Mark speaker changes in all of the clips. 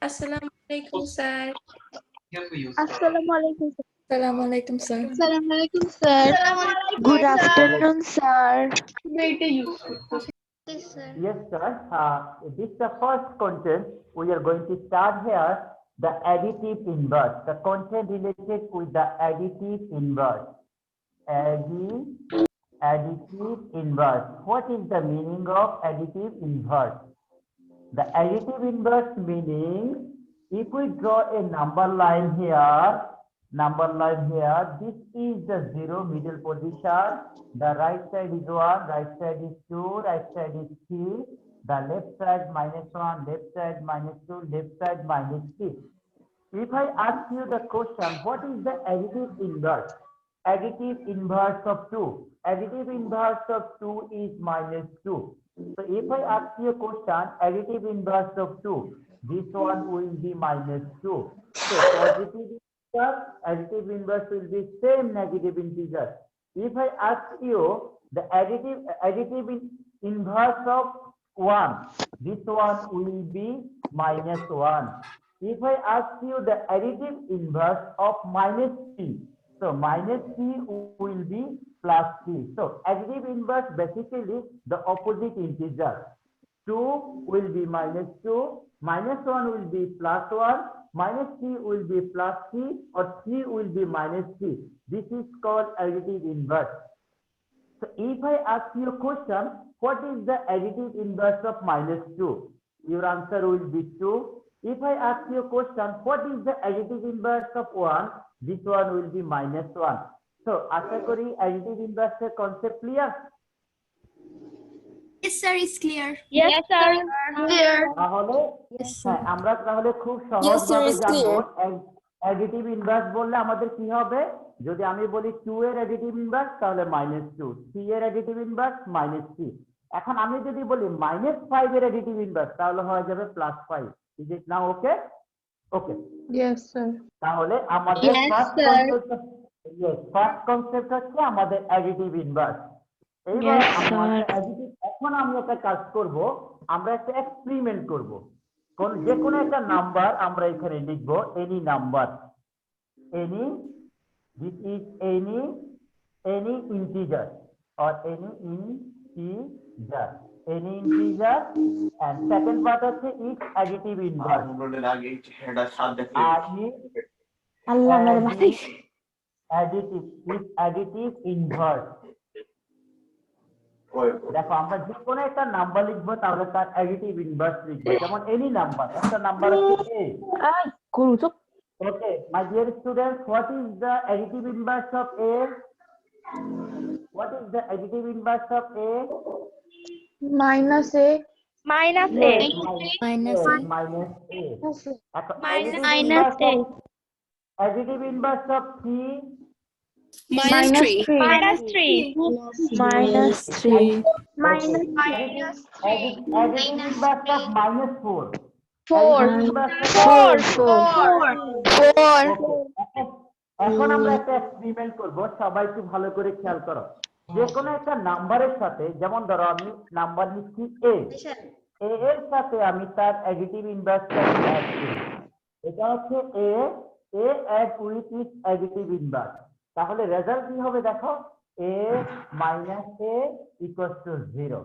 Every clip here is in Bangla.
Speaker 1: Assalamualaikum, sir.
Speaker 2: Assalamualaikum, sir.
Speaker 1: Assalamualaikum, sir.
Speaker 2: Assalamualaikum, sir.
Speaker 3: Good afternoon, sir.
Speaker 2: Yes, sir.
Speaker 4: Yes, sir. This is the first content. We are going to start here the additive inverse, the content related with the additive inverse. Additive inverse. What is the meaning of additive inverse? The additive inverse meaning, if we draw a number line here, this is the zero middle position. The right side is 1, right side is 2, right side is 3. The left side -1, left side -2, left side -3. If I ask you the question, what is the additive inverse? Additive inverse of 2. Additive inverse of 2 is -2. So if I ask you a question, additive inverse of 2, this one will be -2. So positive inverse, additive inverse will be same negative integer. If I ask you the additive inverse of 1, this one will be -1. If I ask you the additive inverse of -3, so -3 will be +3. So additive inverse basically the opposite integer. 2 will be -2, -1 will be +1, -3 will be +3, or 3 will be -3. This is called additive inverse. So if I ask you a question, what is the additive inverse of -2? Your answer will be 2. If I ask you a question, what is the additive inverse of 1? This one will be -1. So, আশা করি additive inverse concept clear?
Speaker 2: Yes, sir. It's clear.
Speaker 3: Yes, sir.
Speaker 2: Clear.
Speaker 4: তাহলে হ্যাঁ, আমরা তাহলে খুব
Speaker 1: Yes, sir,
Speaker 4: সহজভাবে
Speaker 1: it's
Speaker 4: জানবো
Speaker 1: clear.
Speaker 4: অ্যাডিটিভ ইনভার্স বললে আমাদের কি হবে? যদি আমি বলি 2 এর অ্যাডিটিভ ইনভার্স তাহলে -2, 3 এর অ্যাডিটিভ ইনভার্স -3। এখন আমি যদি বলি -5 এর অ্যাডিটিভ ইনভার্স তাহলে হয়ে যাবে +5। Is it now okay? Okay.
Speaker 1: Yes, sir.
Speaker 4: তাহলে আমাদের
Speaker 2: Yes,
Speaker 4: ফার্স্ট
Speaker 2: sir.
Speaker 4: কনসেপ্ট হচ্ছে আমাদের অ্যাডিটিভ ইনভার্স। এইবার
Speaker 3: Yes, sir.
Speaker 4: এখন আমি একটা কাজ করব, আমরা একটা এক্সপেরিমেন্ট করব। যে কোনো একটা নাম্বার আমরা এখানে লিখব, any number, any, this is any integer or any integer, and second part হচ্ছে is additive inverse। additive inverse। দেখো আমরা যে কোনো একটা নাম্বার লিখবো তাহলে তার অ্যাডিটিভ ইনভার্স লিখবো। যেমন এনি নাম্বার, একটা নাম্বার আছে a। Okay my dear students, what is the additive inverse of a? What is the additive inverse of a?
Speaker 3: Minus A.
Speaker 4: Minus a.
Speaker 2: Minus A.
Speaker 3: Minus A.
Speaker 4: Additive inverse of 3.
Speaker 3: Minus 3.
Speaker 1: Minus 3.
Speaker 3: Minus 3.
Speaker 4: Additive inverse of -4.
Speaker 3: 4.
Speaker 4: Additive inverse of
Speaker 3: 4.
Speaker 4: এখন আমরা একটা এক্সপেরিমেন্ট করব, সবাই একটু ভালো করে খেয়াল করো। যে কোনো একটা নাম্বারের সাথে, যেমন ধরো আমি নাম্বার লিখছি a এর সাথে আমি তার অ্যাডিটিভ ইনভার্সটা অ্যাড করি। এটা হচ্ছে a add with its additive inverse. তাহলে রেজাল্ট কি হবে দেখো, a - a = 0।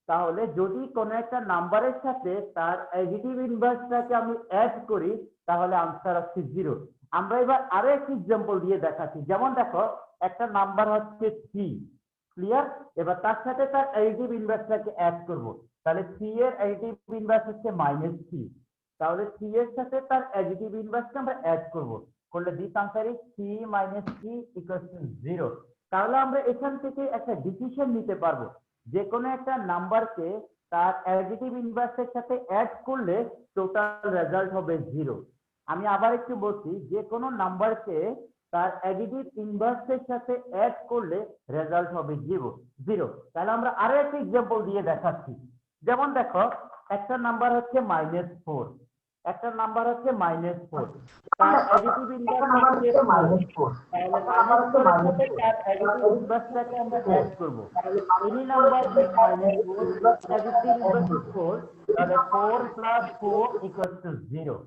Speaker 4: তাহলে যদি কোনো একটা নাম্বারের সাথে তার অ্যাডিটিভ ইনভার্সটাকে আমি অ্যাড করি তাহলে আনসার আসছে 0। আমরা এবার আরো একটা এক্সাম্পল দিয়ে দেখাচ্ছি। যেমন দেখো একটা নাম্বার হচ্ছে 3, ক্লিয়ার? এবার তার সাথে তার অ্যাডিটিভ ইনভার্সটাকে অ্যাড করব। তাহলে 3 এর অ্যাডিটিভ ইনভার্স হচ্ছে -3। তাহলে 3 এর সাথে তার অ্যাডিটিভ ইনভার্সটা আমরা অ্যাড করব, করলে দিস আনসার ইজ 3 - 3 = 0। তাহলে আমরা এখান থেকে একটা ডিসিশন নিতে পারবো, যে কোনো একটা নাম্বারকে তার অ্যাডিটিভ ইনভার্সের সাথে অ্যাড করলে টোটাল রেজাল্ট হবে 0। আমি আবার একটু বলছি, যে কোনো নাম্বারকে তার অ্যাডিটিভ ইনভার্সের সাথে অ্যাড করলে রেজাল্ট হবে 0। তাহলে আমরা আরো একটা एग्जांपल দিয়ে দেখাচ্ছি। যেমন দেখো একটা নাম্বার হচ্ছে -4, একটা নাম্বার হচ্ছে -4, তার অ্যাডিটিভ ইনভার্স হচ্ছে -4। তাহলে -4 এর সাথে তার অ্যাডিটিভ ইনভার্সটাকে আমরা অ্যাড করব। Any number with -4 additive inverse 4, তাহলে 4 + 4 = 0।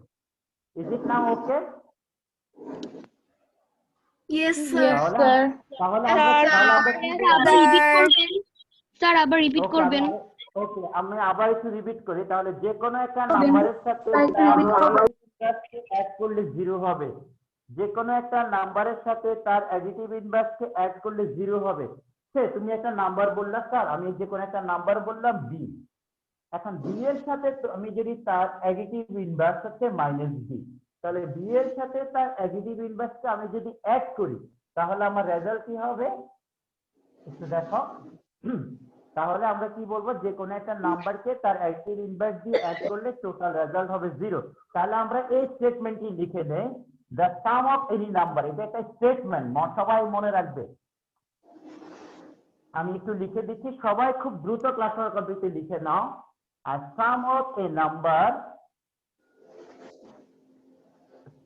Speaker 4: Is it now okay?
Speaker 1: Yes, sir.
Speaker 3: Yes,
Speaker 4: তাহলে
Speaker 3: sir.
Speaker 4: তাহলে আমরা কি
Speaker 2: স্যার আবার রিপিট
Speaker 4: Okay,
Speaker 2: করবেন
Speaker 4: ওকে আমি আবার একটু রিপিট করি তাহলে যে কোনো একটা নাম্বারের সাথে অ্যাড করলে 0 হবে যে কোনো একটা নাম্বারের সাথে তার অ্যাডিটিভ ইনভার্সকে অ্যাড করলে 0 হবে সে তুমি একটা নাম্বার বললা স্যার আমি যে কোনো একটা নাম্বার বললাম b এখন b এর সাথে আমি যদি তার অ্যাডিটিভ ইনভার্স হচ্ছে -b তাহলে b এর সাথে তার অ্যাডিটিভ ইনভার্সকে আমি যদি অ্যাড করি তাহলে আমার রেজাল্ট কি হবে একটু দেখো তাহলে আমরা কি বলবো যে কোনো একটা নাম্বারকে তার অ্যাডিটিভ ইনভার্স দিয়ে অ্যাড করলে টোটাল রেজাল্ট হবে 0 তাহলে আমরা এই স্টেটমেন্টটি লিখে দেই the sum of any number এটা একটা স্টেটমেন্ট সবাই মনে রাখবে আমি একটু লিখে দিচ্ছি সবাই খুব দ্রুত ক্লাসের কপিতে লিখে নাও আর sum of a number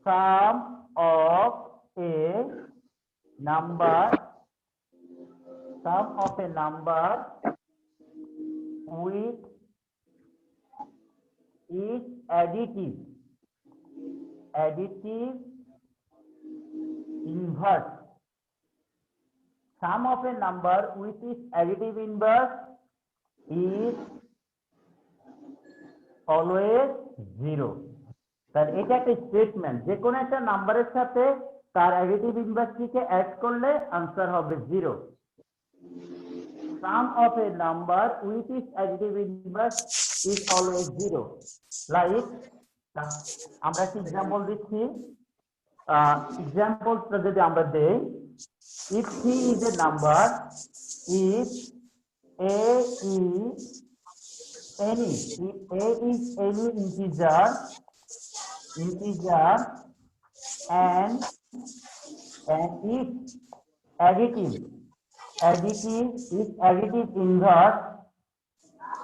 Speaker 4: sum of a number sum of a number with its additive inverse sum of a number with its additive inverse is always 0 তার এটা একটা স্টেটমেন্ট যে কোনো একটা নাম্বারের সাথে তার অ্যাডিটিভ ইনভার্সটিকে অ্যাড করলে आंसर হবে 0 sum of a number with its additive inverse is always 0 like আমরা একটা एग्जांपल দিচ্ছি एग्जांपल যদি আমরা দেই if c is a number if a is any integer and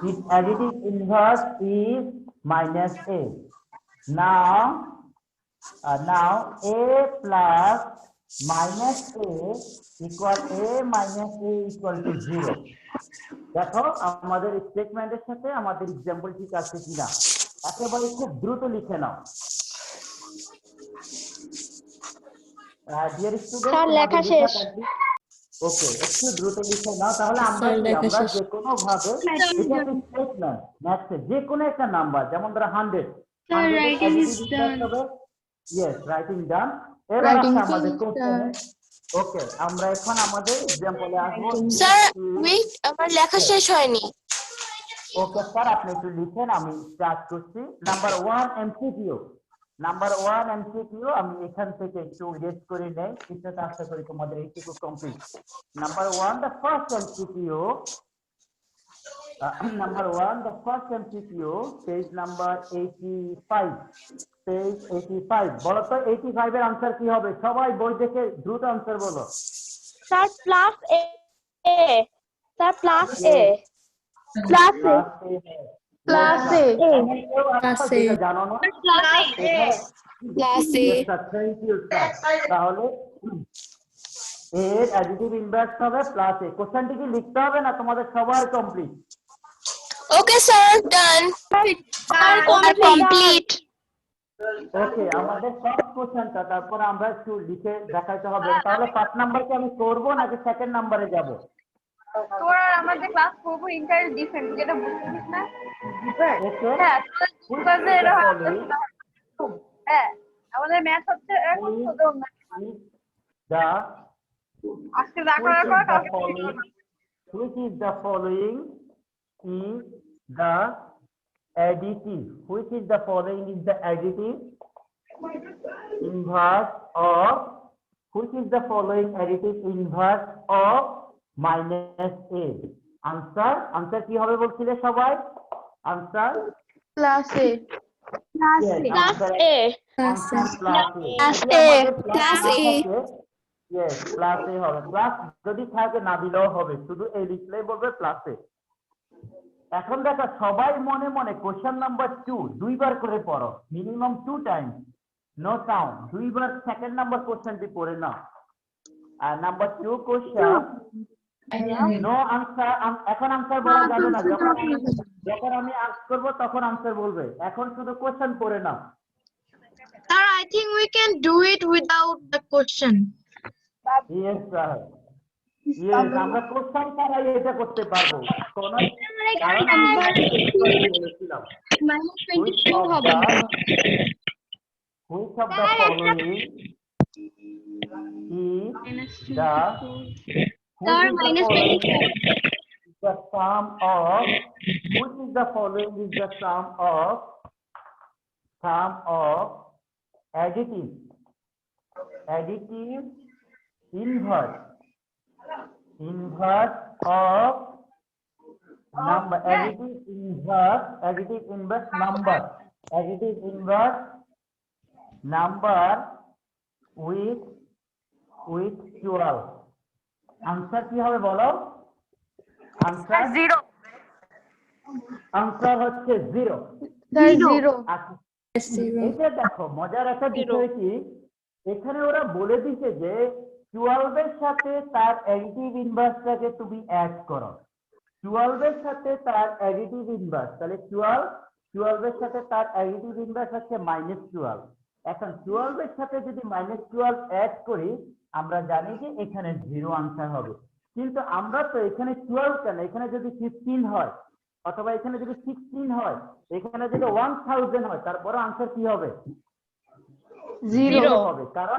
Speaker 4: its additive inverse is minus a. Now a plus minus a equal to 0. দেখো আমাদের স্টেটমেন্টের সাথে আমাদের एग्जांपल ঠিক আছে কিনা একেবারে খুব দ্রুত লিখে নাও ডিয়ার স্টুডেন্ট
Speaker 3: স্যার লেখা শেষ
Speaker 4: ওকে একটু দ্রুত লিখে নাও তাহলে আমরা যে কোনো ভাবে এটা একটা স্টেটমেন্ট ম্যাথে যে কোনো একটা নাম্বার যেমন ধরো 100
Speaker 2: sir writing is done
Speaker 4: yes writing done এবার আমাদের কোশ্চেন ওকে আমরা এখন আমাদের एग्जांपल এ আসব
Speaker 2: স্যার ওয়েট আমার লেখা শেষ হয়নি
Speaker 4: ওকে স্যার আপনি একটু লিখেন আমি স্টার্ট করছি নাম্বার 1 এমসিকিউ আমি এখান থেকে একটু রেড করে নেই এটা আশা করি তোমাদের এইটুকু complete number 1 the first MCQ page number 85 বলো তো 85 এর आंसर কি হবে সবাই বই দেখে দ্রুত आंसर বলো
Speaker 3: স্যার প্লাস এ স্যার প্লাস এ
Speaker 4: জানো না থ্যাংক ইউ স্যার তাহলে এর অ্যাডিটিভ ইনভার্স হবে প্লাস এ কোশ্চেনটি কি লিখতে হবে না তোমাদের সবার কমপ্লিট
Speaker 2: ওকে স্যার ডান কমপ্লিট
Speaker 4: ওকে আমাদের ফার্স্ট কোশ্চেনটা তারপর আমরা একটু লিখে দেখাইতে হবে তাহলে 5 নাম্বারকে আমি করব নাকি সেকেন্ড নম্বরে যাব
Speaker 1: তোরা আমাদের ক্লাস করব ইন্টার ডিফারেন্ট যেটা বুঝছিস না
Speaker 4: ওকে
Speaker 1: হ্যাঁ হ্যাঁ আমাদের ম্যাথ হচ্ছে এখন শুধু
Speaker 4: দা
Speaker 1: আজকে দেখা করা
Speaker 4: which is the following is the additive inverse of minus a answer কি হবে বলছিলে সবাই answer
Speaker 3: plus A
Speaker 4: yes plus a হবে প্লাস যদি থাকে না দিলেও হবে শুধু এই লিখলেই বলবে প্লাস এ এখন দেখো সবাই মনে মনে কোশ্চেন নাম্বার 2 দুইবার করে পড়ো মিনিমাম 2 টাইমস নো সাউন্ড দুইবার সেকেন্ড নাম্বার কোশ্চেনটি পড়ে নাও আর নাম্বার 2 কোশ্চেন নো আনসার এখন আনসার বলা যাবে না যখন আমি আস্ক করব তখন আনসার বলবে এখন শুধু কোশ্চেন পড়ে নাও
Speaker 2: think we can do it without the question.
Speaker 4: Yes, sir. Yes, আমরা কোশ্চেন ছাড়াই এটা করতে পারবো। কোন কারণ আমরা একটু আগে বলেছিলাম which of the following is the the sum of which is the following is the sum of additive inverse of number additive inverse number with 12 answer কি হবে বলো आंसर
Speaker 1: 0
Speaker 4: आंसर হচ্ছে 0
Speaker 3: 0
Speaker 4: এটা দেখো মজার একটা বিষয় কি এখানে ওরা বলে দিয়েছে যে 12 এর সাথে তার অ্যাডিটিভ ইনভার্সটাকে তুমি অ্যাড করো 12 এর সাথে তার অ্যাডিটিভ ইনভার্স তাহলে 12 এর সাথে তার অ্যাডিটিভ ইনভার্স হচ্ছে -12 এখন 12 এর সাথে যদি -12 অ্যাড করি আমরা জানি যে এখানে 0 आंसर হবে কিন্তু আমরা তো এখানে 12 কেন এখানে যদি 15 হয় অথবা এখানে যদি 16 হয় এখানে যদি 1000 হয় তারপর आंसर কি হবে 0 হবে কারণ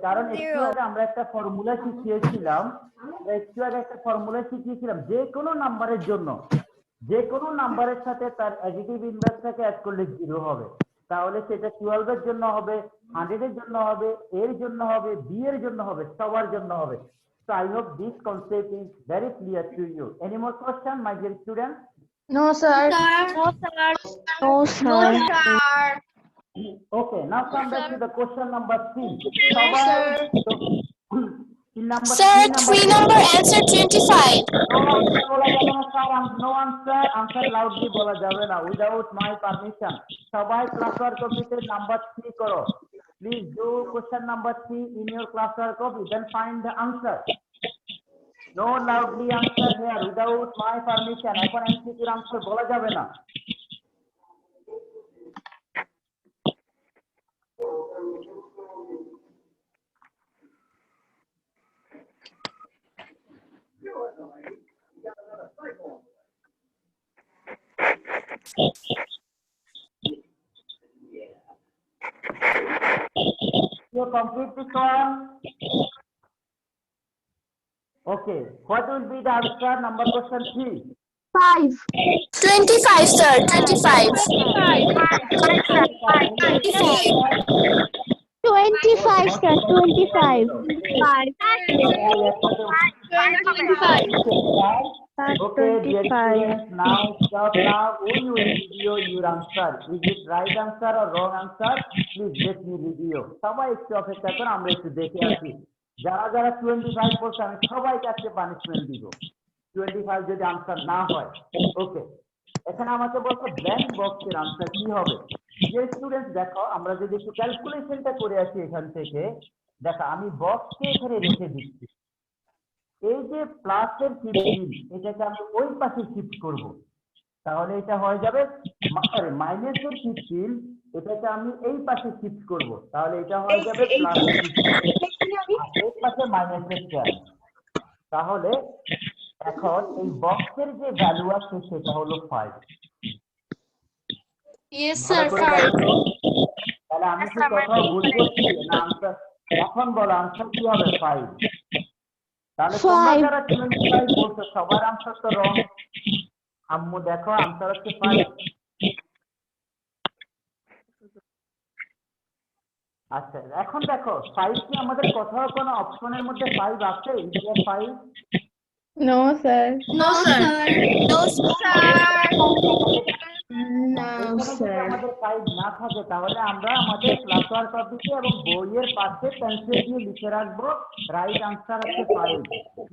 Speaker 4: কারণ একটু আগে আমরা একটা ফর্মুলা শিখিয়েছিলাম যে কোনো নাম্বারের জন্য যে কোনো নাম্বারের সাথে তার অ্যাডিটিভ ইনভার্সটাকে অ্যাড করলে 0 হবে তাহলে সেটা 12 এর জন্য হবে 100 এর জন্য হবে এর জন্য হবে বি এর জন্য হবে সবার জন্য হবে so I hope this concept is very clear to you any more question my dear students
Speaker 3: no sir no sir
Speaker 4: okay now come back to the question number 3
Speaker 2: Sir, 3 number answer 25.
Speaker 4: No answer loudly bola jabe na without my permission sabai class work copy number 3 karo please do question number 3 in your class work copy then find the answer no loudly answer here without my permission এখন MCQ এর answer bola jabe na You complete this one. Okay. What will be the answer? Number question 3.
Speaker 3: 5
Speaker 2: 25, sir. 25.
Speaker 3: 25 sir 25
Speaker 4: Okay, dear students, now stop now. When you will review your answer, is it right answer or wrong answer? Please let me review. সবাই একটু অপেক্ষা করুন আমরা একটু দেখে আসি যারা যারা 25 বলছে আমি সবাইকে আজকে পানিশমেন্ট দিব 25 যদি আনসার না হয় ওকে এখানে আমাকে বলতো ব্ল্যাঙ্ক বক্সের আনসার কি হবে যে স্টুডেন্টস দেখো আমরা যদি একটু ক্যালকুলেশনটা করে আসি এখান থেকে দেখো আমি বক্সকে এখানে রেখে দিচ্ছি এই যে প্লাসের 15 এটাকে আমি ওই পাশে শিফট করব তাহলে এটা হয়ে যাবে সরি মাইনাসের 15 এটাকে আমি এই পাশে শিফট করব তাহলে এটা হয়ে যাবে প্লাস 15 এই পাশে মাইনাসের 4 তাহলে এখন এই বক্সের যে ভ্যালু আছে সেটা হলো 5
Speaker 2: Yes, sir. 5.
Speaker 4: তাহলে আমি কি কথা ভুল করছি না आंसर এখন বলো आंसर কি হবে 5 তাহলে তোমরা যারা 25 বলছো সবার आंसर তো রং আম্মু দেখো आंसर হচ্ছে 5 আচ্ছা এখন দেখো 5 কি আমাদের কোথাও কোনো অপশনের মধ্যে 5 আছে India 5
Speaker 3: no sir
Speaker 2: No, sir. No, sir.
Speaker 4: আমাদের 5 না থাকে তাহলে আমরা আমাদের ক্লাস ওয়ার্ক কপিতে এবং বইয়ের পাশে পেন্সিল দিয়ে লিখে রাখবো রাইট आंसर হচ্ছে 5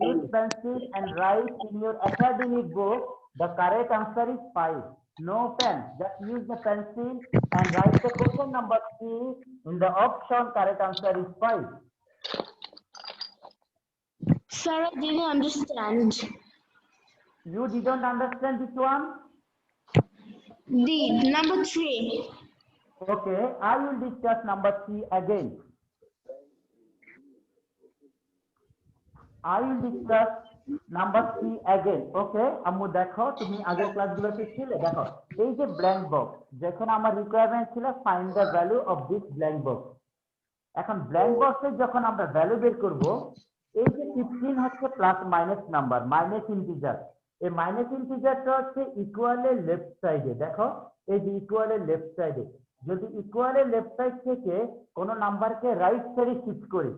Speaker 4: use pencil and write in your academic book the correct answer is 5 no pen just use the pencil and write the question number 3 in the option correct answer is 5
Speaker 3: sir I didn't understand
Speaker 4: you didn't understand this one
Speaker 3: the number 3
Speaker 4: Okay, I will discuss number 3 again. I will discuss number 3 again. Okay, আম্মু দেখো তুমি আগের ক্লাসগুলোতে ছিলে দেখো এই যে ব্ল্যাঙ্ক বক্স যেখানে আমার রিকোয়ারমেন্ট ছিল find the value of this blank box. এখন ব্ল্যাঙ্ক বক্সে যখন আমরা ভ্যালু বের করব এই যে 15 হচ্ছে plus minus number minus integer, এই মাইনাস ইন্টিজারটা হচ্ছে ইকুয়ালের লেফট সাইডে। দেখো এই যে ইকুয়ালের লেফট সাইডে, যদি ইকুয়ালের লেফট সাইড থেকে কোনো নাম্বারকে রাইট সাইডে শিফট করি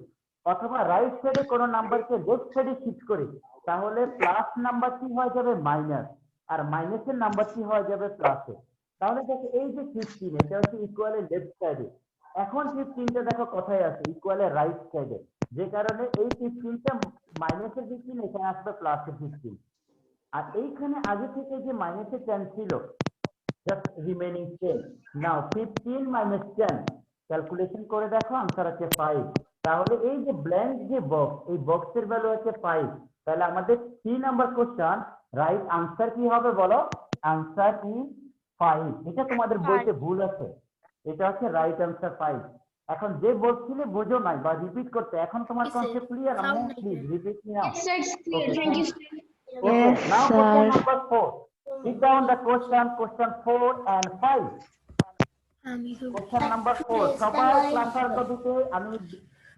Speaker 4: অথবা রাইট সাইডে কোনো নাম্বারকে লেফট সাইডে শিফট করি তাহলে প্লাস নাম্বারটি হয়ে যাবে মাইনাস আর মাইনাসের নাম্বারটি হয়ে যাবে প্লাসে। তাহলে দেখো এই যে 15 এটা হচ্ছে ইকুয়ালের লেফট সাইডে, এখন 15টা দেখো কোথায় আছে ইকুয়ালের রাইট সাইডে, যে কারণে এই 15টা মাইনাসের 15 এখানে আসবে প্লাসের 15 আর এইখানে আগে থেকে যে মাইনাসের 10 ছিল just remaining 10. Now 15 minus 10 calculation করে দেখো आंसर আছে 5। তাহলে এই যে ব্ল্যাঙ্ক যে বক্স এই বক্সের ভ্যালু আছে 5। তাহলে আমাদের 3 নাম্বার কোশ্চেন রাইট आंसर কি হবে বলো? Answer is 5। এটা তোমাদের বইতে ভুল আছে, এটা হচ্ছে রাইট आंसर 5। এখন যে বলছিলে বোঝো নাই বা রিপিট করতে, এখন তোমার কনসেপ্ট ক্লিয়ার? আমি please repeat now.
Speaker 3: Yes,
Speaker 4: Now
Speaker 3: sir.
Speaker 4: question number 4. Write down the question 4 and 5. Question number 4. সবাই ক্লাসের কপিতে আমি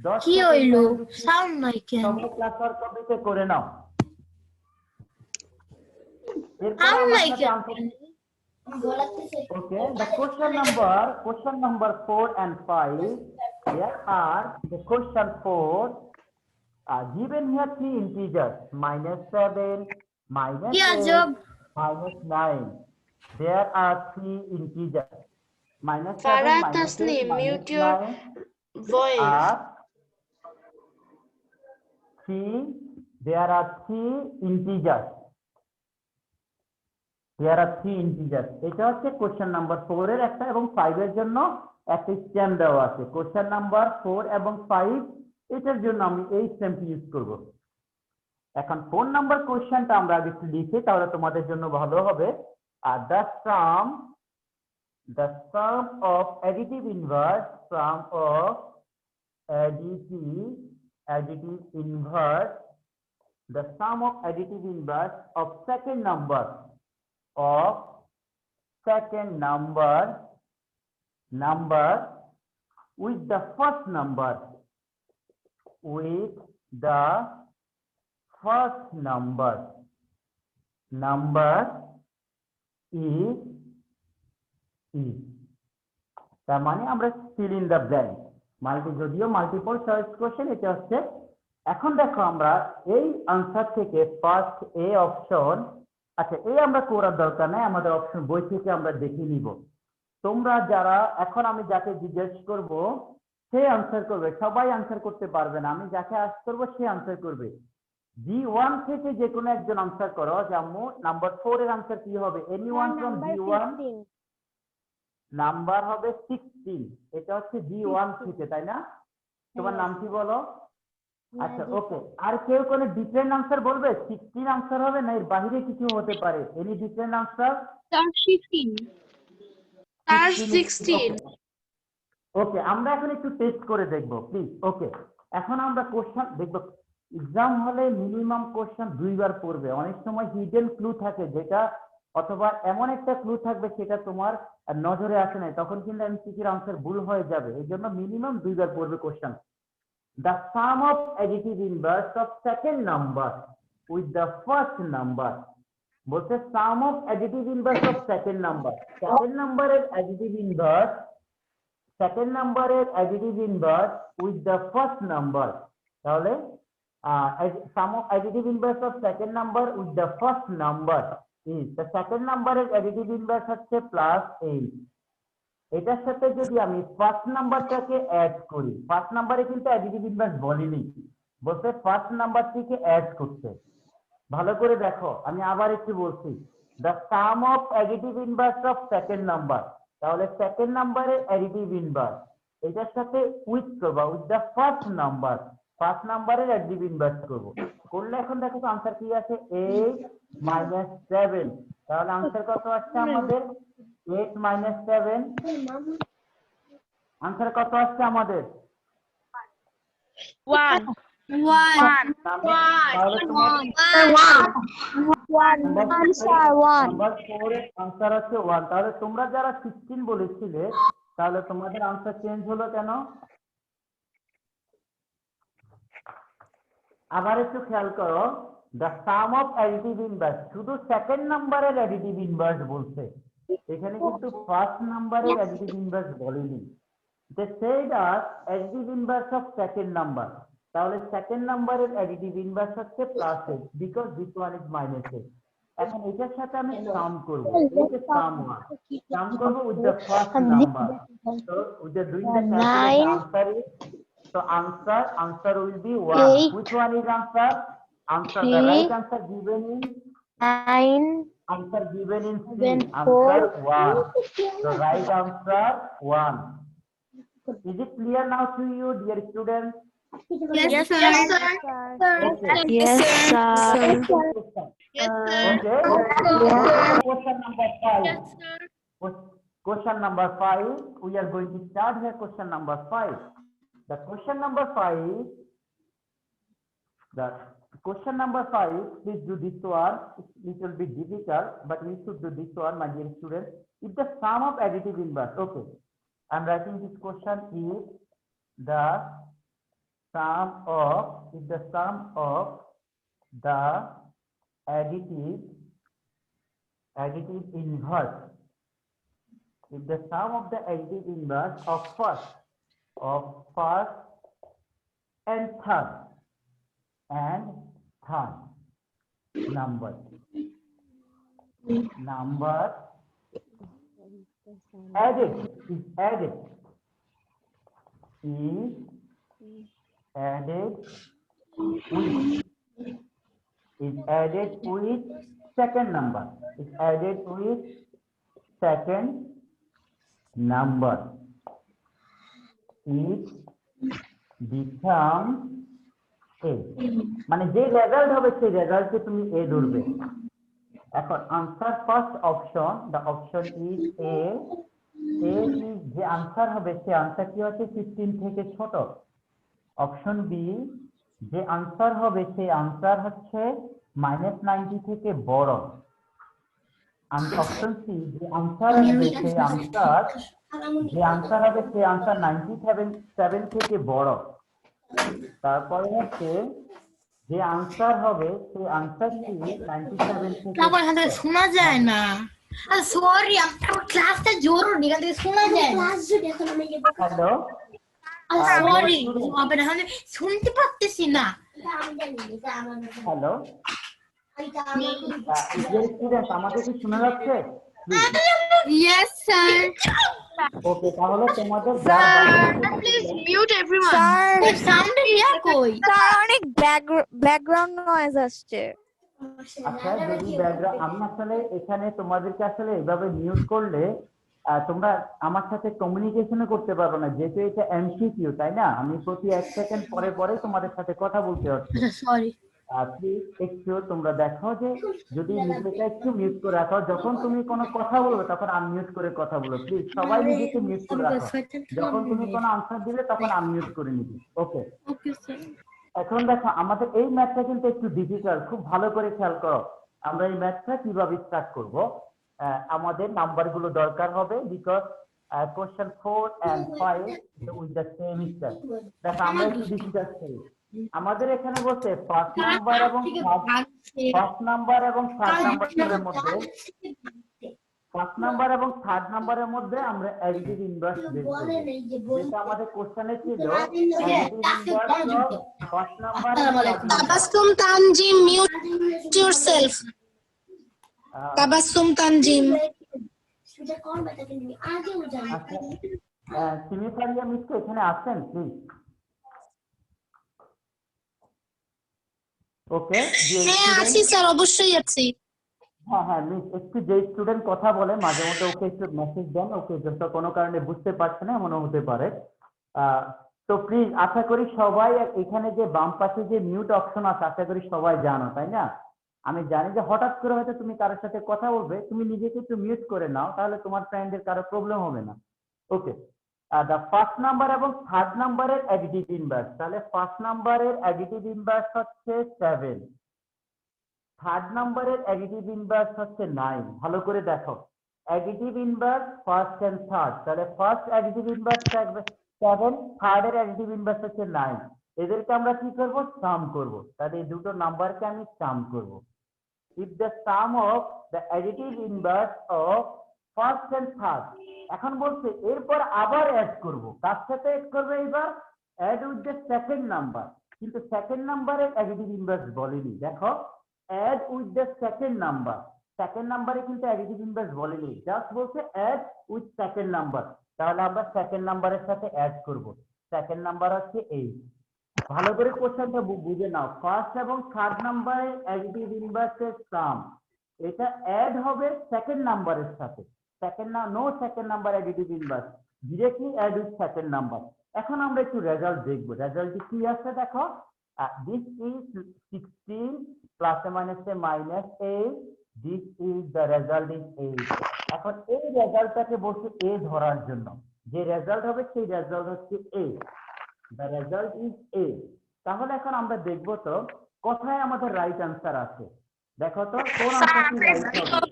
Speaker 4: 10
Speaker 2: কি হইলো সাউন্ড নাই কেন?
Speaker 4: সবাই ক্লাসের কপিতে করে নাও।
Speaker 2: সাউন্ড নাই কেন?
Speaker 4: Okay, the question number 4 and 5. Here are the question 4. Given here 3 integers -7, -8, -9. There are 3 integers. -7,
Speaker 2: Farah
Speaker 4: -8,
Speaker 2: Tasneem, mute your voice.
Speaker 4: There are 3 integers. There are 3 integers. এটা হচ্ছে কোশ্চেন নাম্বার 4 এর একটা এবং 5 এর জন্য একটা স্টেম দেওয়া আছে। কোশ্চেন নাম্বার 4 এবং 5 এটার জন্য আমি এই স্টেমটি ইউজ করব। এখন 4 নাম্বার কোশ্চেনটা আমরা আগে একটু লিখি তাহলে তোমাদের জন্য ভালো হবে। আর the sum of additive inverse the sum of additive inverse of second number with the first number is তার মানে আমরা fill in the blank যদিও মাল্টিপল চয়েস কোশ্চেন এটা হচ্ছে। এখন দেখো আমরা এই আনসার থেকে ফার্স্ট এ অপশন, আচ্ছা এই আমরা করার দরকার নাই, আমাদের অপশন বই থেকে আমরা দেখে নিব। তোমরা যারা এখন আমি যাকে জিজ্ঞেস করব সে আনসার করবে, সবাই আনসার করতে পারবে না, আমি যাকে আস্ক করব সে আনসার করবে। G1 থেকে যে কোনো একজন আনসার করো। যেমন নাম্বার 4 এর আনসার কি হবে? Anyone from G1? নাম্বার হবে 16। এটা হচ্ছে G1 থেকে, তাই না? তোমার নাম কি বলো? আচ্ছা ওকে, আর কেউ কোনো ডিফারেন্ট আনসার বলবে? 16 আনসার হবে না এর বাইরে কিছু হতে পারে? Any different answer?
Speaker 2: 16।
Speaker 4: ওকে, আমরা এখন একটু টেস্ট করে দেখব প্লিজ। ওকে, এখন আমরা কোশ্চেন দেখব। এক্সাম হলে মিনিমাম কোশ্চেন 2 বার পড়বে, অনেক সময় হিডেন ক্লু থাকে যেটা অথবা এমন একটা ক্লু থাকবে সেটা তোমার নজরে আসে না, তখন কিন্তু এমসিকিউর আনসার ভুল হয়ে যাবে। এই জন্য মিনিমাম 2 বার পড়বে question. The sum of additive inverse of second number with the first number বলতে sum of additive inverse of second number এর additive inverse with the first number। তাহলে sum of additive inverse of second number with the first number is the second number এর additive inverse হচ্ছে +8। এটার সাথে যদি আমি ফার্স্ট নাম্বারটাকে অ্যাড করি, ফার্স্ট নাম্বারে কিন্তু অ্যাডিটিভ ইনভার্স বলিনি, বলতে ফার্স্ট নাম্বারটিকে অ্যাড করতে। ভালো করে দেখো, আমি আবার একটু বলছি, the sum of additive inverse of second number. তাহলে সেকেন্ড নাম্বারের অ্যাডিটিভ ইনভার্স এটার সাথে উইথ করবা, উইথ দ্য ফার্স্ট নাম্বারের অ্যাডিটিভ ইনভার্স করবো। করলে এখন দেখো আনসার কি আছে? 8 - 7। তাহলে আনসার কত আসছে আমাদের? 8 - 7 আনসার কত আসছে আমাদের?
Speaker 1: 1
Speaker 4: তাহলে তোমার নাম্বার 4 এর আনসার আছে 1। তাহলে তোমরা যারা 16 বলেছিলে তাহলে তোমাদের আনসার চেঞ্জ হলো কেন? আবার একটু খেয়াল করো, the sum of additive inverse, শুধু সেকেন্ড নাম্বারের অ্যাডিটিভ ইনভার্স বলছে, এখানে কিন্তু ফার্স্ট নাম্বারের অ্যাডিটিভ ইনভার্স বলেনি। They said us additive inverse of second number, তাহলে সেকেন্ড নাম্বারের অ্যাডিটিভ ইনভার্স হচ্ছে plus a, because this one is minus a. এখন এটার সাথে আমি সাম করব, এই যে সাম করব with the first number, so with the doing the calculation answer is, so answer will be 1. Which one is answer? The right answer given in answer given in C, answer 1. The right answer 1. Is it clear now to you, dear students?
Speaker 1: Yes, sir.
Speaker 4: Okay.
Speaker 2: Yes, sir.
Speaker 4: Okay. Question number 5. Question number 5. We are going to start here. Question number 5. The question number 5. Please do this one. It will be difficult, but we should do this one, my dear students. If the sum of additive inverse. Okay. I'm writing this question is the sum of, if the sum of the additive inverse, if the sum of the additive inverse of first and third number added with second number, is added with second number, it becomes a, মানে যে রেজাল্ট হবে সেই রেজাল্টকে তুমি এ ধরবে। এখন answer first option, the option is a is, যে আনসার হবে সে আনসার কি হচ্ছে 15 থেকে ছোট। অপশন বি, যে আনসার হবে সেই আনসার হচ্ছে -90 থেকে বড়। অপশন সি, যে আনসার হবে সেই আনসার 97 থেকে বড়। তারপরে হচ্ছে যে আনসার হবে সেই আনসারটি 97 থেকে
Speaker 5: শোনা যায় না। সরি, আমার ক্লাসটা জরুরি, এখান থেকে শোনা যায় না।
Speaker 4: হ্যালো,
Speaker 5: সরি, আমি শুনতে পারতেছি না।
Speaker 4: হ্যালো, স্টুডেন্ট আমাকে কি শোনা যাচ্ছে?
Speaker 1: Yes, sir.
Speaker 4: ওকে, তাহলে তোমাদের
Speaker 1: Please mute everyone.
Speaker 5: সাউন্ড ইয়া কই?
Speaker 2: স্যার অনেক ব্যাকগ্রাউন্ড নয়েজ আসছে।
Speaker 4: আচ্ছা, যদি ব্যাকগ্রাউন্ড, আমি আসলে এখানে তোমাদেরকে আসলে এইভাবে মিউট করলে তোমরা আমার সাথে কমিউনিকেশনও করতে পারবে না, যেহেতু এটা এমসিকিউ, তাই না? আমি প্রতি 1 সেকেন্ড পরে পরে তোমাদের সাথে কথা বলতে হচ্ছে।
Speaker 5: সরি।
Speaker 4: প্লিজ একটু তোমরা দেখো যে যদি নিজেকে একটু মিউট করে রাখো, যখন তুমি কোনো কথা বলবে তখন আনমিউট করে কথা বলো। প্লিজ সবাই নিজেকে মিউট করে রাখো, যখন তুমি কোনো আনসার দিলে তখন আনমিউট করে নিবি। ওকে, এখন দেখো আমাদের এই ম্যাথটা কিন্তু একটু ডিফিকাল্ট, খুব ভালো করে খেয়াল করো। আমরা এই ম্যাথটা কিভাবে স্টার্ট করব, আমাদের নাম্বারগুলো দরকার হবে, because question 4 and 5 with the same star. দেখো আমরা একটু ডিসকাস করি। আমাদের এখানে বলছে ফার্স্ট নাম্বার এবং থার্ড নাম্বারের মধ্যে আমরা অ্যাডিটিভ ইনভার্স বের করব। যেটা আমাদের কোশ্চেনে ছিল additive inverse of first number Tabassum
Speaker 2: Tanzim তানজিম, মিউট yourself. তাবাসসুম তানজিম।
Speaker 4: সিমিফারিয়া মিস্টার এখানে আছেন প্লিজ? ওকে,
Speaker 2: হ্যাঁ আছি স্যার, অবশ্যই আছি।
Speaker 4: হ্যাঁ মিস, একটু যে স্টুডেন্ট কথা বলে মাঝে মধ্যে ওকে একটু মেসেজ দেন, ওকে যত কোনো কারণে বুঝতে পারছে না এমন হতে পারে। তো প্লিজ, আশা করি সবাই এখানে যে বাম পাশে যে মিউট অপশন আছে আশা করি সবাই জানো, তাই না? আমি জানি যে হঠাৎ করে হয়তো তুমি কারোর সাথে কথা বলবে, তুমি নিজেকে একটু মিউট করে নাও, তাহলে তোমার ফ্রেন্ডের কারো প্রবলেম হবে না। ওকে, the first number এবং third number additive inverse তাহলে first number additive inverse হচ্ছে 7 third number additive inverse হচ্ছে 9 ভালো করে দেখো additive inverse first and third তাহলে first additive inverse থাকবে 7 third additive inverse হচ্ছে 9 এদেরকে আমরা কি করব সাম করব তাহলে এই দুটো নাম্বারকে আমি সাম করব if the sum of the additive inverse of first and third এখন বলছে এরপর আবার অ্যাড করব কার সাথে অ্যাড করব এবার add with the second number কিন্তু সেকেন্ড নাম্বারে অ্যাডিটিভ ইনভার্স বলেনি দেখো অ্যাড উইথ দ্য সেকেন্ড নাম্বারে কিন্তু অ্যাডিটিভ ইনভার্স বলেনি জাস্ট বলছে অ্যাড উইথ সেকেন্ড নাম্বার তাহলে আমরা সেকেন্ড নাম্বারের সাথে অ্যাড করব সেকেন্ড নাম্বার হচ্ছে 8 ভালো করে কোশ্চেনটা বুঝে নাও ফার্স্ট এবং থার্ড নাম্বারে অ্যাডিটিভ ইনভার্সের সাম এটা অ্যাড হবে সেকেন্ড নাম্বারের সাথে no second number additive inverse directly add with second number এখন আমরা একটু রেজাল্ট দেখব রেজাল্টটি কি আছে দেখো this is 16 plus minus -8 this is the result is 8 এখন এই রেজাল্টটাকে বলছে a ধরার জন্য যে রেজাল্ট হবে সেই রেজাল্ট হচ্ছে a the result is a তাহলে এখন আমরা দেখব তো কোথায় আমাদের রাইট आंसर আছে দেখো তো কোন আনসারটি রাইট হবে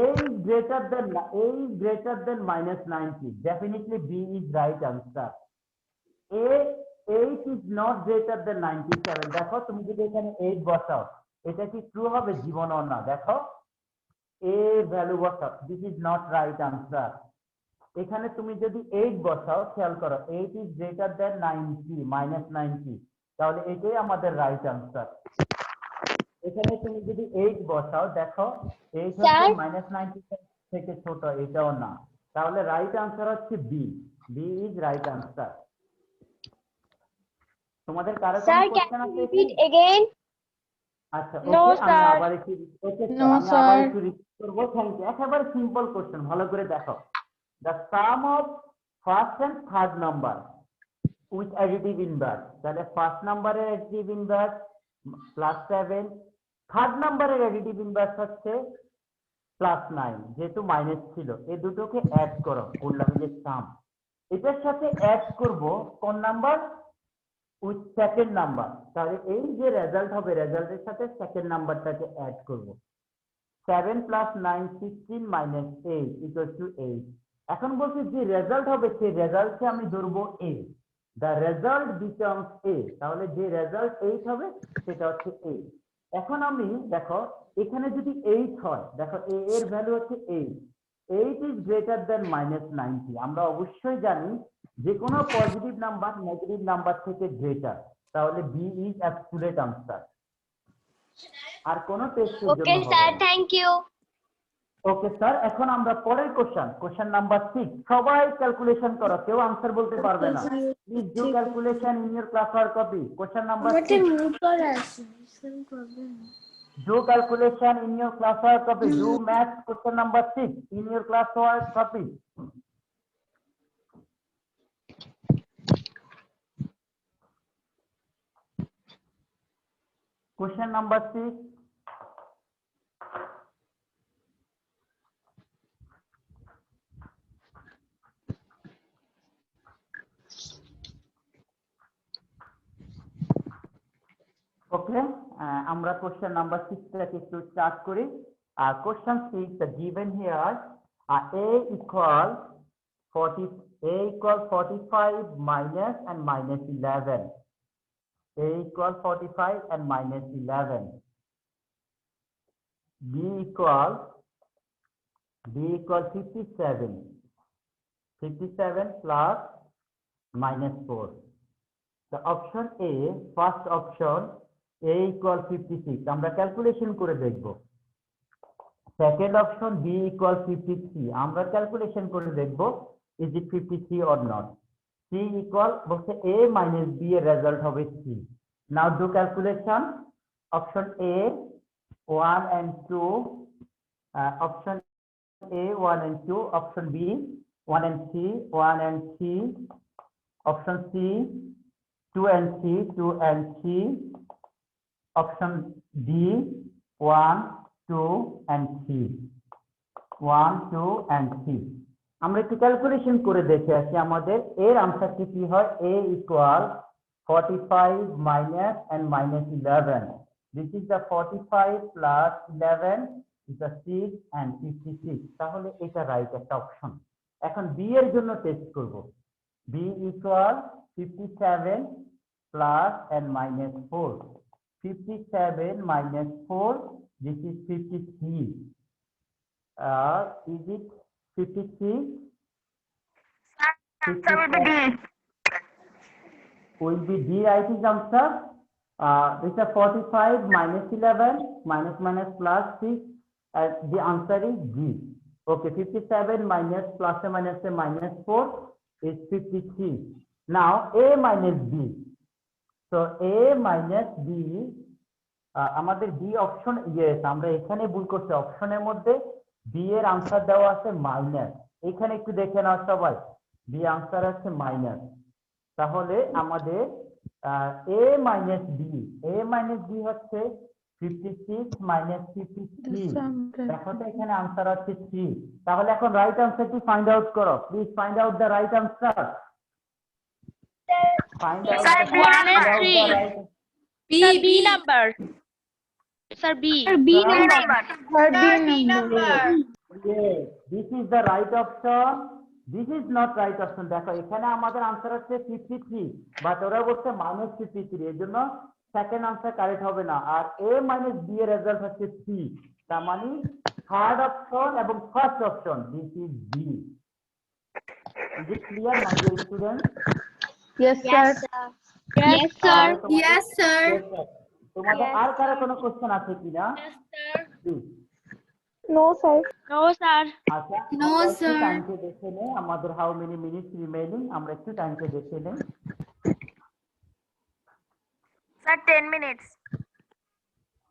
Speaker 4: A is greater than -90. Definitely B is right answer. 8 is not greater than 97. দেখো তুমি যদি এখানে 8 বসাও এটা কি ট্রু হবে জীবনও না দেখো A ভ্যালু বসাও this is not right answer. এখানে তুমি যদি 8 বসাও খেয়াল করো 8 is greater than 90 -90 তাহলে এটাই আমাদের রাইট आंसर. এখানে তুমি যদি 8 বসাও দেখো 8 হচ্ছে -90 থেকে ছোট এটাও না তাহলে রাইট आंसर হচ্ছে বি ইজ রাইট आंसर. তোমাদের কারো কোনো কোশ্চেন আছে
Speaker 3: Repeat again.
Speaker 4: আচ্ছা ওকে আমি আবার একটু রিপিট করব থ্যাংক ইউ একেবারে সিম্পল কোশ্চেন ভালো করে দেখো the sum of first and third number with additive inverse তাহলে ফার্স্ট নাম্বারের additive inverse +7 থার্ড নাম্বারের অ্যাডিটিভ ইনভার্স হচ্ছে +9 যেহেতু মাইনাস ছিল এই দুটোকে অ্যাড করো বললাম যে সাম এটার সাথে অ্যাড করব কোন নাম্বার উইথ সেকেন্ড নাম্বার তাহলে এই যে রেজাল্ট হবে রেজাল্টের সাথে সেকেন্ড নাম্বারটাকে অ্যাড করব 7 + 9 16 - 8 = 8 এখন বলছি যে রেজাল্ট হবে সেই রেজাল্টকে আমি ধরবো a the result becomes a তাহলে যে রেজাল্ট 8 হবে সেটা হচ্ছে a এখন আমি দেখো এখানে যদি 8 হয় দেখো a এর ভ্যালু হচ্ছে 8 is greater than -90 আমরা অবশ্যই জানি যে কোনো পজিটিভ নাম্বার নেগেটিভ নাম্বার থেকে গ্রেটার তাহলে b is absolute answer আর কোনো টেস্টের জন্য
Speaker 3: Okay, sir. Thank you.
Speaker 4: Okay sir এখন আমরা পরের কোশ্চেন নাম্বার 6 সবাই ক্যালকুলেশন করো কেউ আনসার বলতে পারবে না please do calculation in your class work copy question number 6 do calculation in your class work copy do math question number 6 in your class work copy question number 6 ওকে আমরা কোশ্চেন নাম্বার 6 টাকে একটু স্টার্ট করি আর question 6 the given here a equal 45 minus and minus 11 a equal 45 and minus 11 b equal 57 plus minus 4 the option A first option a equal 56 আমরা ক্যালকুলেশন করে দেখব সেকেন্ড অপশন b equal 53 আমরা ক্যালকুলেশন করে দেখব is it 53 or not c equal বলছে a minus b এর রেজাল্ট হবে c now do calculation option A 1 and 2 option A 1 and 2 option B 1 and 3 1 and 3 option C 2 and 3 2 and 3 option D 1 2 and 3 1 2 and 3 আমরা একটু ক্যালকুলেশন করে দেখে আসি আমাদের এর আনসারটি কি হয়। a equal 45 minus and minus 11. This is the 45 plus 11 is the 6 and 56. তাহলে এটা রাইট একটা অপশন। এখন b এর জন্য টেস্ট করব। b equal 57 plus and minus 4. 57 minus 4, this is 53. Is it 53? Will be D right is answer. This is 45 minus 11 minus minus plus 6. The answer is D. Okay, 57 minus plus and minus a minus 4 is 53. Now A minus B. So A minus B. আমাদের B অপশন ইয়েস, আমরা এখানে ভুল করছি। অপশনের মধ্যে B এর আনসার দেওয়া আছে মাইনাস। এখানে একটু দেখে নাও সবাই, B আনসার আছে মাইনাস। তাহলে আমাদের A minus B, A minus B হচ্ছে 56 minus 53। দেখো তো এখানে আনসার হচ্ছে 3। তাহলে এখন রাইট আনসারটি ফাইন্ড আউট করো। Please find out the right answer. Find out
Speaker 1: Sir,
Speaker 4: the
Speaker 1: 1 and 3.
Speaker 4: right.
Speaker 1: B number.
Speaker 3: Sir, B.
Speaker 1: B number.
Speaker 4: Yes, this is the right option. This is not right option. দেখো এখানে আমাদের আনসার হচ্ছে 53, বাট ওরা বলছে -53, এর জন্য সেকেন্ড আনসার কারেক্ট হবে না। আর A minus B এর রেজাল্ট হচ্ছে 3, তার মানে থার্ড অপশন এবং first option, this is B। Is it clear, my dear students?
Speaker 3: Yes, sir.
Speaker 2: Yes, sir.
Speaker 5: Yes, sir.
Speaker 4: তোমাদের আর কারো কোনো কোশ্চেন আছে কিনা? Please.
Speaker 3: No, sir.
Speaker 4: আচ্ছা,
Speaker 5: No,
Speaker 4: আমরা একটু
Speaker 5: sir.
Speaker 4: টাইমকে দেখে নেই আমাদের হাউ মেনি মিনিটস রিমেইনিং। আমরা একটু টাইমকে দেখে নেই।
Speaker 1: Sir, 10 minutes.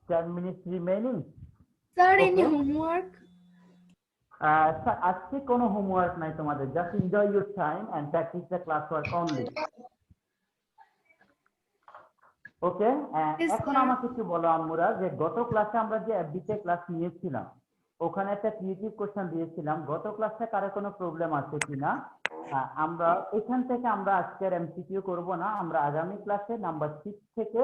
Speaker 4: 10 minutes remaining.
Speaker 5: Sir, any
Speaker 4: Okay.
Speaker 5: homework?
Speaker 4: Sir আজকে কোনো হোমওয়ার্ক নাই তোমাদের, just enjoy your time and practice the class work only. Okay,
Speaker 5: Yes,
Speaker 4: এখন
Speaker 5: sir.
Speaker 4: আমাকে একটু বলো আম্মুরা, যে গত ক্লাসে আমরা যে এফবিতে ক্লাস নিয়েছিলাম ওখানে একটা ক্রিয়েটিভ কোশ্চেন দিয়েছিলাম। গত ক্লাসে কারো কোনো প্রবলেম আছে কিনা? আমরা এখান থেকে আমরা আজকের এমসিকিউ করব না, আমরা আগামী ক্লাসে নাম্বার 6 থেকে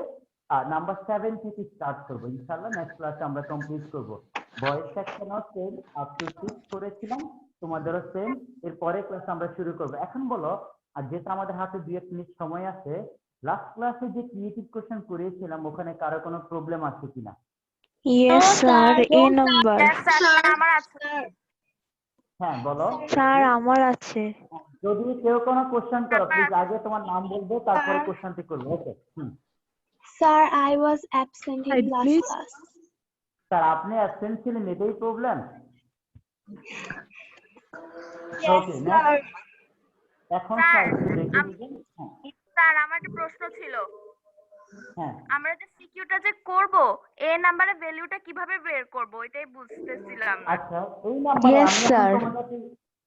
Speaker 4: নাম্বার 7 থেকে স্টার্ট করব ইনশাআল্লাহ। নেক্সট ক্লাসে আমরা কমপ্লিট করব। ভয়েস সেকশনও সেম আপ টু 6 করেছিলাম, তোমাদেরও সেম। এর পরে ক্লাসে আমরা শুরু করব। এখন বলো, আর যেটা আমাদের হাতে 2-1 মিনিট সময় আছে, লাস্ট ক্লাসে যে ক্রিয়েটিভ কোশ্চেন করেছিলাম ওখানে কারো কোনো প্রবলেম আছে কিনা?
Speaker 6: Yes, sir. A number.
Speaker 1: Yes, sir. আমার আছে।
Speaker 4: হ্যাঁ বলো।
Speaker 6: স্যার আমার আছে।
Speaker 4: যদি কেউ কোনো কোশ্চেন করো প্লিজ আগে তোমার নাম বলবে, তারপরে কোশ্চেনটি করবে। ওকে।
Speaker 3: Sir, I was absent in last class.
Speaker 4: Sir আপনি অ্যাবসেন্ট ছিলেন, এটাই প্রবলেম? ওকে, এখন স্যার একটু দেখে নিবেন।
Speaker 1: স্যার, আমার একটা প্রশ্ন ছিল।
Speaker 4: হ্যাঁ
Speaker 1: আমরা যে সিকিউটা যে করব, এ নাম্বারের ভ্যালুটা কিভাবে বের করব এটাই বুঝতেছিলাম না।
Speaker 4: আচ্ছা, এই নাম্বারে
Speaker 6: Yes,
Speaker 4: আমি
Speaker 6: sir.
Speaker 4: এখন তোমাকে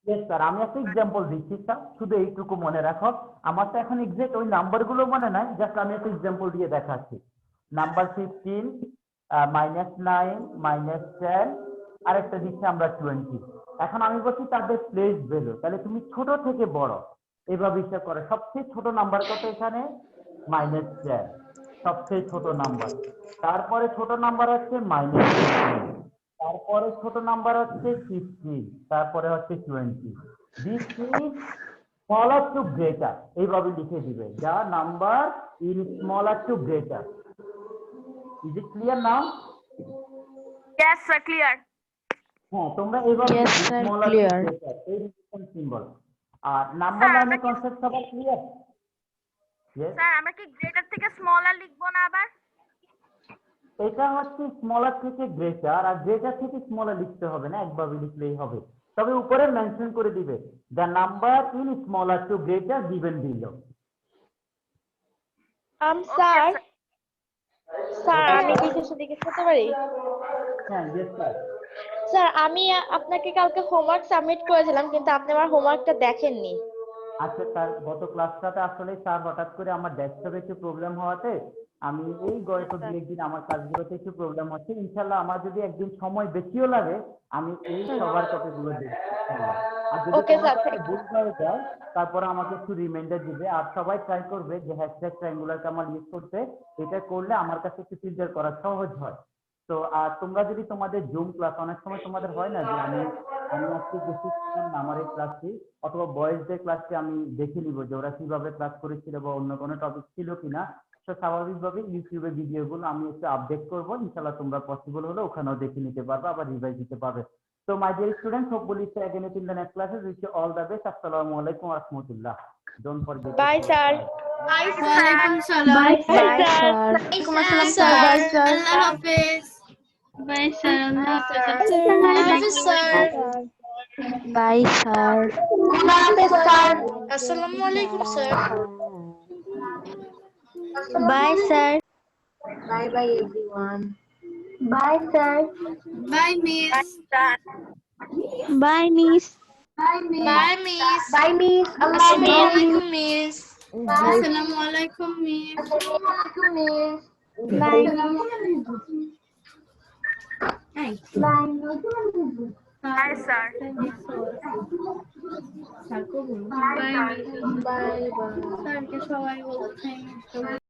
Speaker 4: ইয়েস স্যার আমি একটা एग्जांपल দিচ্ছি স্যার, শুধু এইটুকু মনে রাখো। আমার তো এখন এক্সাক্ট ওই নাম্বারগুলো মনে নাই, জাস্ট আমি একটা एग्जांपल দিয়ে দেখাচ্ছি। নাম্বার 15 -9 -10 আরেকটা দিচ্ছি আমরা 20। এখন আমি বলছি তাদের প্লেস ভ্যালু, তাহলে তুমি ছোট থেকে বড় এইভাবে হিসাব করো। সবচেয়ে ছোট নাম্বার কত এখানে? -10, সবচেয়ে ছোট নাম্বার। তারপরে ছোট নাম্বার হচ্ছে -15, তারপরে ছোট নাম্বার হচ্ছে 15, তারপরে হচ্ছে 20। This is smaller to greater, এইভাবে লিখে দিবে, যা number in smaller to greater. Is it clear now?
Speaker 1: Yes, sir, clear.
Speaker 4: হ্যাঁ, তোমরা এইভাবে
Speaker 6: Yes, sir,
Speaker 4: smaller to
Speaker 6: clear.
Speaker 4: Greater এই রিলেশন সিম্বল। আর নাম্বার
Speaker 1: Sir,
Speaker 4: লাইনের
Speaker 1: আমরা কি-
Speaker 4: কনসেপ্ট সবার ক্লিয়ার? ইয়েস,
Speaker 1: স্যার, আমরা কি গ্রেটার থেকে স্মলার লিখবো না আবার?
Speaker 4: এটা হচ্ছে স্মলার থেকে গ্রেটার, আর গ্রেটার থেকে স্মলার লিখতে হবে না, একভাবে লিখলেই হবে। তবে উপরে মেনশন করে দিবে the number in smaller to greater given below.
Speaker 3: Sir,
Speaker 4: sir
Speaker 3: আমি কি কিছু জিজ্ঞেস করতে পারি?
Speaker 4: হ্যাঁ ইয়েস স্যার।
Speaker 3: স্যার, আমি আপনাকে কালকে হোমওয়ার্ক সাবমিট করেছিলাম, কিন্তু আপনি আমার হোমওয়ার্কটা দেখেননি।
Speaker 4: আচ্ছা স্যার, গত ক্লাসটাতে আসলে স্যার হঠাৎ করে আমার ডেস্কটপে একটু প্রবলেম হওয়াতে আমি এই গত 2-1 দিন আমার কাজগুলোতে একটু প্রবলেম হচ্ছে। ইনশাআল্লাহ আমার যদি একদিন সময় বেশিও লাগে আমি এই সবার কপিগুলো দেখছি। আর যদি
Speaker 3: Okay,
Speaker 4: কোনো
Speaker 3: sir.
Speaker 4: জায়গায় ভুল হয়ে যায় তারপরে আমাকে একটু রিমাইন্ডার দিবে। আর সবাই ট্রাই করবে যে হ্যাশট্যাগ ট্রায়াঙ্গুলার কামাল ইউজ করতে। এটা করলে আমার কাছে একটু ফিল্টার করা সহজ হয়। তো আর তোমরা যদি তোমাদের জুম ক্লাস অনেক সময় তোমাদের হয় না যে আমি আজকে দেখেছিলাম না আমার এই ক্লাসটি, অথবা বয়েজদের ক্লাসটি আমি দেখে নিব যে ওরা কিভাবে ক্লাস করেছিল বা অন্য কোনো টপিক ছিল কিনা। তো স্বাভাবিকভাবে ইউটিউবে ভিডিওগুলো আমি একটু আপডেট করবো, ইনশাল্লাহ তোমরা পসিবল হলে ওখানেও দেখে নিতে পারবে, আবার রিভাইজ দিতে পারবে। So my dear students, hopefully see again in the next classes. Wish you all the best. Assalamu alaikum wa rahmatullah. Don't forget.
Speaker 3: Bye, sir.
Speaker 5: ওয়ালাইকুম সালাম
Speaker 3: Bye,
Speaker 6: Bye,
Speaker 3: sir.
Speaker 6: sir.
Speaker 5: ওয়ালাইকুম আসসালাম
Speaker 3: Sir.
Speaker 5: Sir
Speaker 3: Sir.
Speaker 5: আল্লাহ হাফেজ বাই স্যার আল্লাহ হাফেজ
Speaker 2: Hafiz sir.
Speaker 6: Bye, sir.
Speaker 2: Assalamu alaikum sir.
Speaker 3: Bye, sir.
Speaker 7: Bye bye everyone.
Speaker 3: Bye, sir.
Speaker 5: Bye miss
Speaker 6: Bye, miss.
Speaker 2: Bye miss.
Speaker 3: Bye, miss.
Speaker 2: Assalamu alaikum miss.
Speaker 5: আসসালামু আলাইকুম মিস
Speaker 3: Bye.
Speaker 5: এই
Speaker 1: Hi, sir.
Speaker 5: স্যার কো বলো
Speaker 7: Bye bye.
Speaker 5: স্যারকে সবাই বলছেন